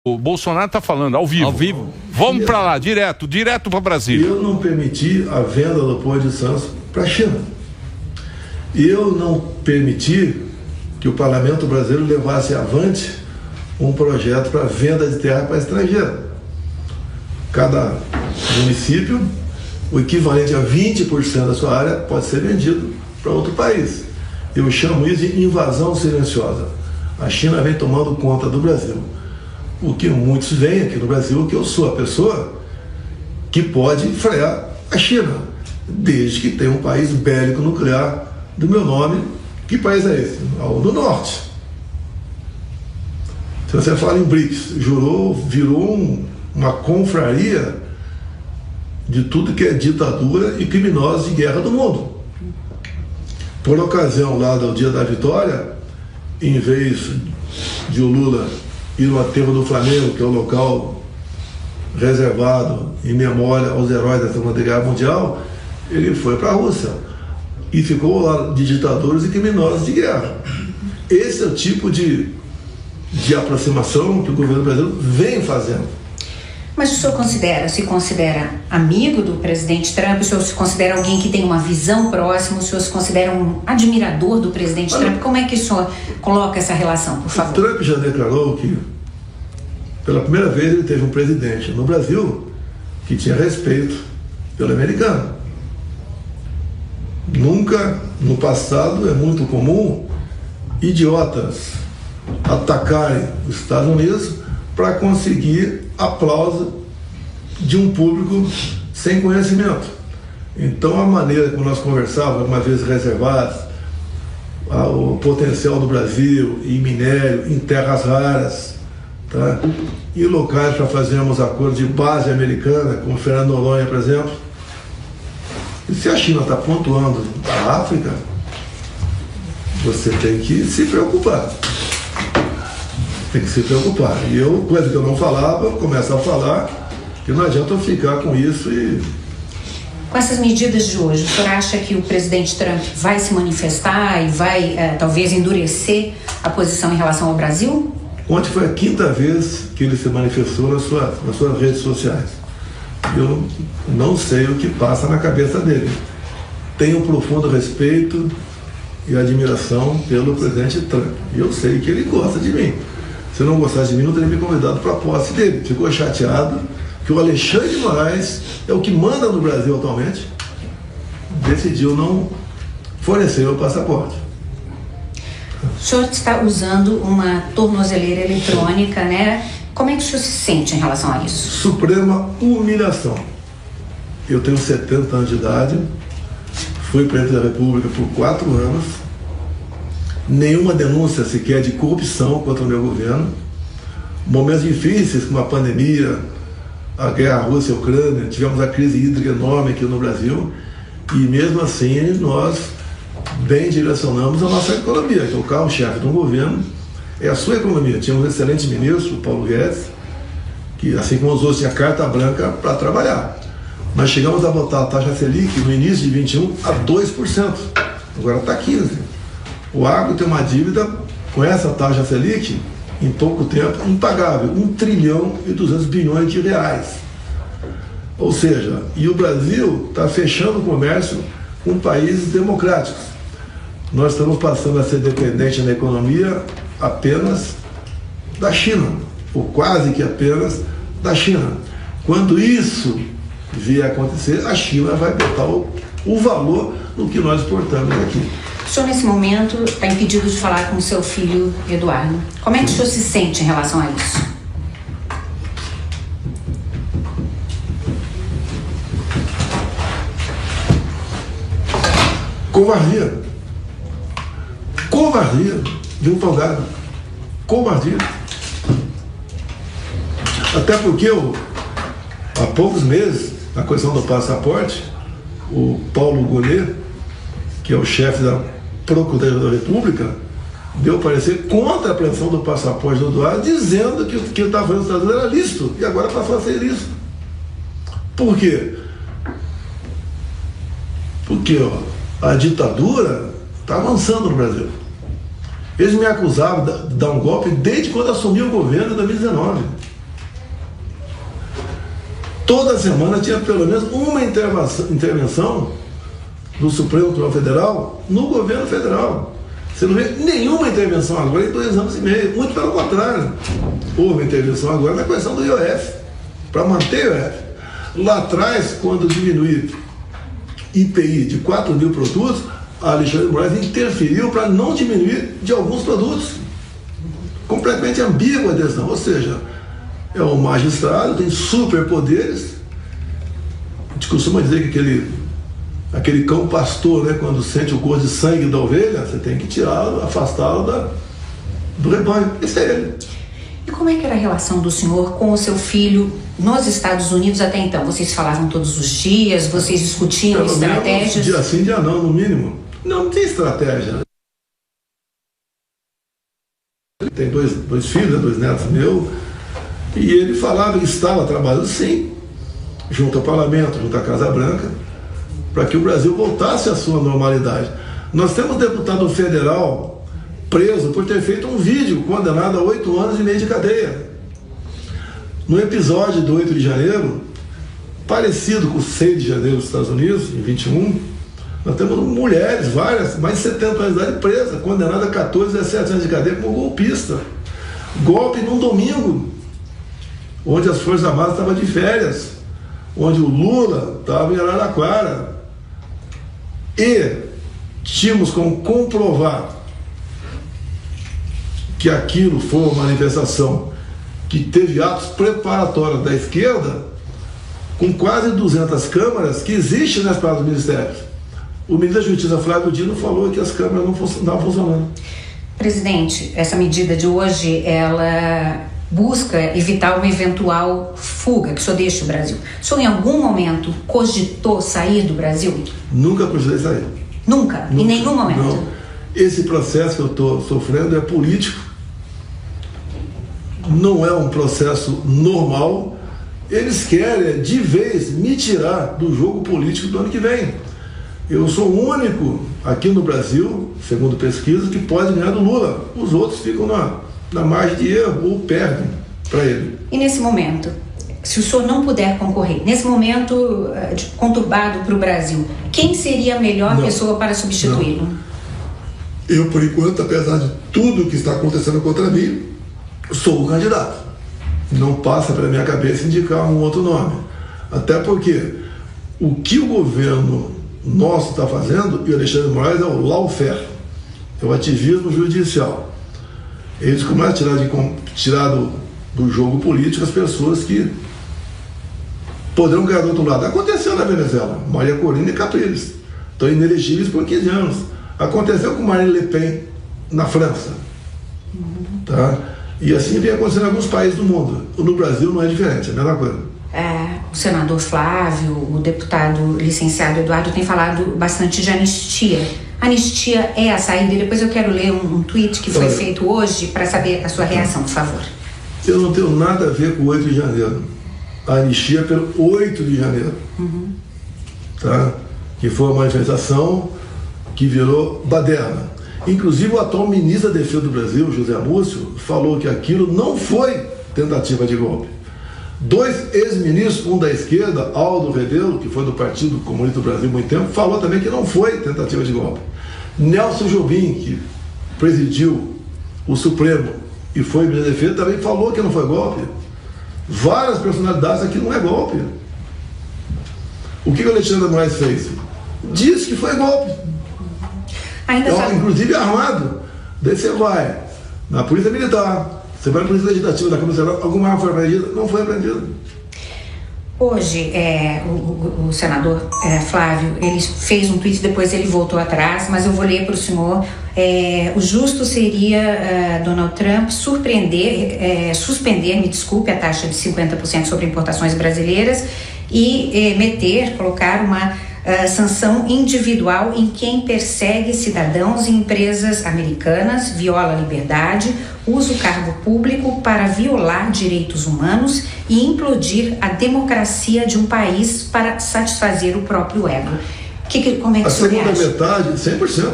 O Bolsonaro está falando ao vivo. Ao vivo. Vamos para lá, direto para Brasília. Eu não permiti a venda do Porto de Santos para a China. Eu não permiti que o Parlamento brasileiro levasse avante um projeto para venda de terra para estrangeiro. Cada município, o equivalente a 20% da sua área pode ser vendido para outro país. Eu chamo isso de invasão silenciosa. A China vem tomando conta do Brasil. O que muitos veem aqui no Brasil, que eu sou a pessoa que pode frear a China, desde que tenha um país bélico nuclear do meu nome. Que país é esse? O do norte. Se você fala em BRICS, virou uma confraria de tudo que é ditadura e criminosos de guerra do mundo. Por ocasião lá do Dia da Vitória, em vez de o Lula ir no aterro do Flamengo, que é o local reservado em memória aos heróis da Segunda Guerra Mundial, ele foi para a Rússia e ficou lá de ditadores e criminosos de guerra. Esse é o tipo de aproximação que o governo brasileiro vem fazendo. Mas o senhor se considera amigo do presidente Trump? O senhor se considera alguém que tem uma visão próxima? O senhor se considera um admirador do presidente Trump? Como é que o senhor coloca essa relação, por favor? O Trump já declarou que, pela primeira vez, ele teve um presidente no Brasil que tinha respeito pelo americano. Nunca, no passado, é muito comum idiotas atacarem os Estados Unidos para conseguir aplauso de um público sem conhecimento. Então, a maneira como nós conversávamos, algumas vezes reservadas, o potencial do Brasil em minério, em terras raras, tá? E locais para fazermos acordos de base americana, como Fernando Noronha, por exemplo. E se a China está pontuando a África, você tem que se preocupar. Tem que se preocupar. E eu, coisa que eu não falava, eu começo a falar, que não adianta eu ficar com isso e... Com essas medidas de hoje, o senhor acha que o presidente Trump vai se manifestar e vai, talvez, endurecer a posição em relação ao Brasil? Ontem foi a 5ª vez que ele se manifestou nas suas redes sociais. Eu não sei o que passa na cabeça dele. Tenho um profundo respeito e admiração pelo presidente Trump. E eu sei que ele gosta de mim. Se não gostasse de mim, não teria me convidado para a posse dele. Ficou chateado que o Alexandre de Moraes é o que manda no Brasil atualmente, decidiu não fornecer o passaporte. O senhor está usando uma tornozeleira eletrônica, né? Como é que o senhor se sente em relação a isso? Suprema humilhação. Eu tenho 70 anos de idade, fui presidente da República por 4 anos, nenhuma denúncia sequer de corrupção contra o meu governo, momentos difíceis como a pandemia, a guerra Rússia e Ucrânia, tivemos a crise hídrica enorme aqui no Brasil, e mesmo assim nós bem direcionamos a nossa economia, que é o carro-chefe de um governo, é a sua economia. Tínhamos um excelente ministro, o Paulo Guedes, que assim como os outros tinha carta branca para trabalhar. Nós chegamos a botar a taxa Selic no início de 21 a 2%, agora está 15%. O agro tem uma dívida com essa taxa Selic, em pouco tempo, impagável, 1 trilhão e 200 bilhões de reais. Ou seja, e o Brasil está fechando o comércio com países democráticos. Nós estamos passando a ser dependente na economia apenas da China, ou quase que apenas da China. Quando isso vier a acontecer, a China vai botar o valor no que nós exportamos aqui. O senhor, nesse momento, está impedido de falar com o seu filho Eduardo. Como é que o senhor se sente em relação a isso? Covardia. Covardia de um folgado. Covardia. Até porque há poucos meses, na questão do passaporte, o Paulo Gonet, que é o chefe da Procuradoria da República, deu parecer contra a apreensão do passaporte do Eduardo, dizendo que o que ele estava fazendo nos Estados Unidos era lícito, e agora passou a ser ilícito. Por quê? Porque a ditadura está avançando no Brasil. Eles me acusavam de dar um golpe desde quando assumiu o governo em 2019. Toda semana tinha pelo menos uma intervenção do Supremo Tribunal Federal no governo federal. Você não vê nenhuma intervenção agora em 2 anos e meio. Muito pelo contrário. Houve intervenção agora na questão do IOF, para manter o IOF. Lá atrás, quando diminuir IPI de 4 mil produtos, a Alexandre de Moraes interferiu para não diminuir de alguns produtos. Completamente ambígua a decisão. Ou seja, é um magistrado, tem superpoderes. A gente costuma dizer que aquele cão pastor, né, quando sente o gosto de sangue da ovelha, você tem que tirá-lo, afastá-lo do rebanho. Esse é ele. E como é que era a relação do senhor com o seu filho nos Estados Unidos até então? Vocês falavam todos os dias, vocês discutiam Pelo estratégias? Menos, dia sim, dia não, no mínimo. Não tem estratégia. Tem dois filhos, 2 netos meus, e ele falava que estava trabalhando sim, junto ao Parlamento, junto à Casa Branca, para que o Brasil voltasse à sua normalidade. Nós temos um deputado federal preso por ter feito um vídeo condenado a 8 anos e meio de cadeia. No episódio do 8 de janeiro, parecido com o 6 de janeiro dos Estados Unidos, em 21, nós temos mulheres, várias, mais de 70 anos de idade, presas, condenadas a 14, 17 anos de cadeia como golpista. Golpe num domingo, onde as Forças Armadas estavam de férias, onde o Lula estava em Araraquara. E tínhamos como comprovar que aquilo foi uma manifestação que teve atos preparatórios da esquerda, com quase 200 câmaras que existem nas praças dos ministérios. O ministro da Justiça, Flávio Dino, falou que as câmaras não estavam funcionando. Presidente, essa medida de hoje, ela busca evitar uma eventual fuga, que o senhor deixe o Brasil. O senhor em algum momento cogitou sair do Brasil? Nunca cogitei sair. Nunca? Em nenhum momento? Não. Esse processo que eu estou sofrendo é político, não é um processo normal. Eles querem de vez me tirar do jogo político do ano que vem. Eu sou o único aqui no Brasil, segundo pesquisa, que pode ganhar do Lula. Os outros ficam na margem de erro ou perdem para ele. E nesse momento, se o senhor não puder concorrer, nesse momento conturbado para o Brasil, quem seria a melhor pessoa para substituí-lo? Eu, por enquanto, apesar de tudo que está acontecendo contra mim, sou o candidato. Não passa pela minha cabeça indicar um outro nome. Até porque o que o governo nosso está fazendo, e o Alexandre de Moraes, é o lawfare, é o ativismo judicial. Eles começam a tirar do jogo político as pessoas que poderão ganhar do outro lado. Aconteceu na Venezuela, Maria Corina e Capriles estão inelegíveis por 15 anos. Aconteceu com Marine Le Pen na França. Tá? E assim vem acontecendo em alguns países do mundo. No Brasil não é diferente, é a mesma coisa. O senador Flávio, o deputado licenciado Eduardo tem falado bastante de anistia. Anistia é a saída, e depois eu quero ler um tweet que foi feito hoje para saber a sua reação, por favor. Eu não tenho nada a ver com o 8 de janeiro. A anistia é pelo 8 de janeiro. Tá? Que foi uma manifestação que virou baderna. Inclusive o atual ministro da Defesa do Brasil, José Múcio, falou que aquilo não foi tentativa de golpe. 2 ex-ministros, um da esquerda, Aldo Rebelo, que foi do Partido Comunista do Brasil há muito tempo, falou também que não foi tentativa de golpe. Nelson Jobim, que presidiu o Supremo e foi ministro da Defesa, também falou que não foi golpe. Várias personalidades aqui não é golpe. O que o Alexandre de Moraes fez? Disse que foi golpe. Inclusive armado. Daí você vai na Polícia Militar, você vai na Polícia Legislativa da Câmara Federal, alguma arma foi apreendida? Não foi apreendida. Hoje, o senador Flávio, ele fez um tweet, depois ele voltou atrás, mas eu vou ler para o senhor. O justo seria Donald Trump suspender, a taxa de 50% sobre importações brasileiras e colocar uma sanção individual em quem persegue cidadãos e empresas americanas, viola a liberdade, usa o cargo público para violar direitos humanos e implodir a democracia de um país para satisfazer o próprio ego. Como é que a segunda metade, 100%.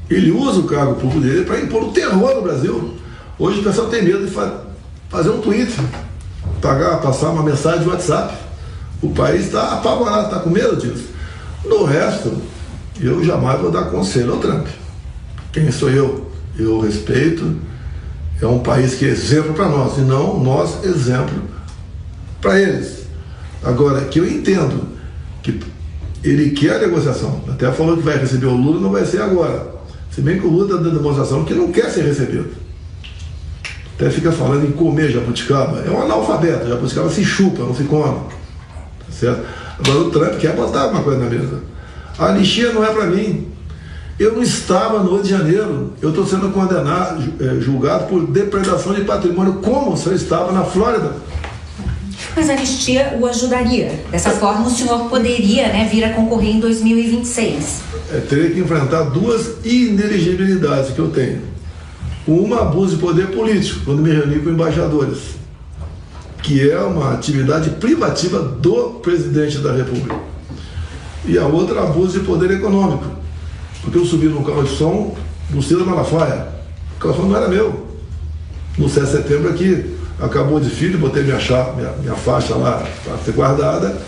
Ele usa o cargo público dele para impor o terror no Brasil. Hoje o pessoal tem medo de fazer um tweet passar uma mensagem de WhatsApp. O país está apavorado, está com medo disso. No resto, eu jamais vou dar conselho ao Trump. Quem sou eu? Eu respeito. É um país que é exemplo para nós, e não nós exemplo para eles. Agora, que eu entendo que ele quer a negociação. Até falou que vai receber o Lula, não vai ser agora. Se bem que o Lula está dando demonstração que não quer ser recebido. Até fica falando em comer jabuticaba. É um analfabeto, jabuticaba se chupa, não se come. Tá certo? Agora o Trump quer botar uma coisa na mesa. A anistia não é para mim. Eu não estava no Rio de Janeiro. Eu estou sendo condenado, julgado por depredação de patrimônio, como se eu estava na Flórida. Mas a anistia o ajudaria. Dessa forma, o senhor poderia, né, vir a concorrer em 2026. Teria que enfrentar duas inelegibilidades que eu tenho. Uma, abuso de poder político, quando me reuni com embaixadores, que é uma atividade privativa do presidente da República. E a outra, abuso de poder econômico, porque eu subi num carro de som do Cida Malafaia. O carro de som não era meu. No 7 de setembro aqui, acabou o desfile, botei minha faixa lá para ser guardada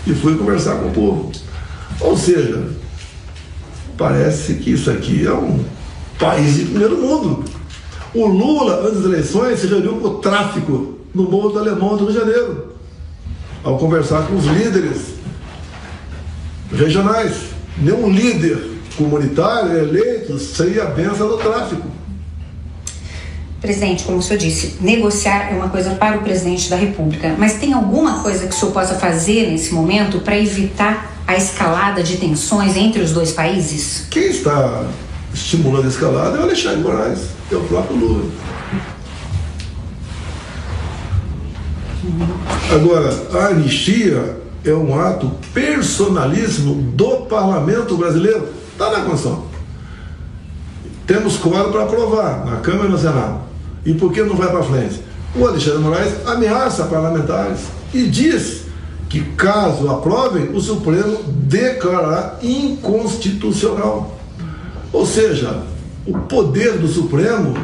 e fui conversar com o povo. Ou seja, parece que isso aqui é um país de primeiro mundo. O Lula, antes das eleições, se reuniu com o tráfico no Morro do Alemão do Rio de Janeiro, ao conversar com os líderes regionais. Nenhum líder comunitário eleito sem a benção do tráfico. Presidente, como o senhor disse, negociar é uma coisa para o presidente da República, mas tem alguma coisa que o senhor possa fazer nesse momento para evitar a escalada de tensões entre os dois países? Quem está estimulando a escalada é o Alexandre de Moraes, é o próprio Lula. Agora, a anistia é um ato personalíssimo do parlamento brasileiro. Está na Constituição. Temos quórum para aprovar na Câmara e no Senado. E por que não vai para frente? O Alexandre de Moraes ameaça parlamentares e diz que, caso aprovem, o Supremo declarará inconstitucional. Ou seja, o poder do Supremo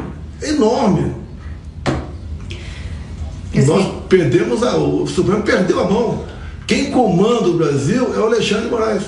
é enorme. Nós perdemos, o Supremo perdeu a mão. Quem comanda o Brasil é o Alexandre de Moraes.